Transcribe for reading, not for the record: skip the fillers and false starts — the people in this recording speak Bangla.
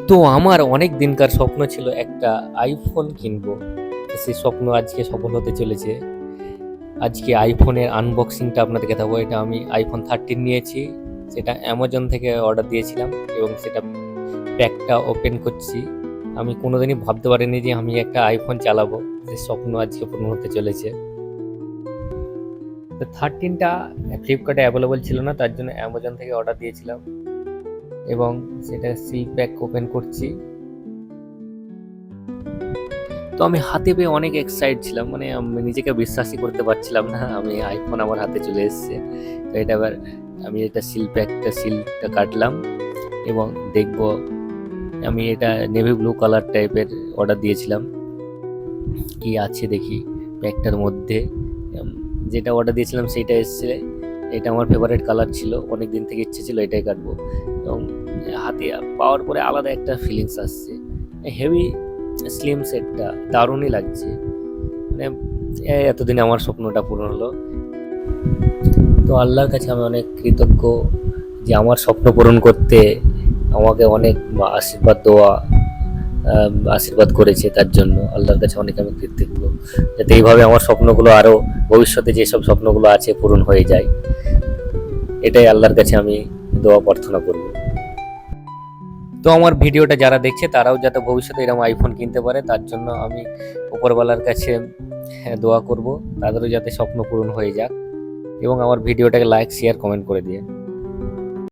তো আমার অনেক দিনকার স্বপ্ন ছিল একটা আইফোন কিনবো। তো সেই স্বপ্ন আজকে সফল হতে চলেছে। আজকে আইফোনের আনবক্সিংটা আপনাদেরকে দেখাবো। এটা আমি আইফোন 13 নিয়েছি, সেটা অ্যামাজন থেকে অর্ডার দিয়েছিলাম এবং সেটা প্যাকটা ওপেন করছি। আমি কোনোদিনই ভাবতে পারিনি যে আমি একটা আইফোন চালাবো, সেই স্বপ্ন আজকে পূর্ণ হতে চলেছে। তো 13টা ফ্লিপকার্টে অ্যাভেলেবল ছিল না, তার জন্য অ্যামাজন থেকে অর্ডার দিয়েছিলাম এবং সেটা সিল প্যাক ওপেন করছি। তো আমি হাতে পেয়ে অনেক এক্সাইট ছিলাম, মানে আমি নিজেকে বিশ্বাসই করতে পারছিলাম না আমি আইফোন আমার হাতে চলে এসেছে। তো এটা এবার আমি এটা সিলটা কাটলাম এবং দেখব। আমি এটা নেভি ব্লু কালার টাইপের অর্ডার দিয়েছিলাম, কি আছে দেখি প্যাকটার মধ্যে। উম, যেটা অর্ডার দিয়েছিলাম সেইটা এসেছে। এটা আমার ফেভারিট কালার ছিল, অনেক দিন থেকে ইচ্ছে ছিল এটাই কাটবো এবং হাতে পাওয়ার পরে আলাদা একটা ফিলিংস আসছে। হেভি স্লিম সেটটা দারুণই লাগছে, মানে এতদিনে আমার স্বপ্নটা পূরণ হলো। তো আল্লাহর কাছে আমি অনেক কৃতজ্ঞ যে আমার স্বপ্ন পূরণ করতে আমাকে অনেক আশীর্বাদ করেছে, তার জন্য আল্লাহর কাছে অনেক আমি কৃতজ্ঞ, যাতে এইভাবে আমার স্বপ্নগুলো আরও ভবিষ্যতে যেসব স্বপ্নগুলো আছে পূরণ হয়ে যায়। এটাই আল্লাহর কাছে আমি দোয়া প্রার্থনা করব। তো আমার ভিডিওটা যারা দেখছে তারাও যাতে ভবিষ্যতে এরকম আইফোন কিনতে পারে, তার জন্য আমি উপরওয়ালার কাছে দোয়া করব, তাদেরও যাতে স্বপ্ন পূরণ হয়ে যাক। এবং আমার ভিডিওটাকে লাইক শেয়ার কমেন্ট করে দিয়ে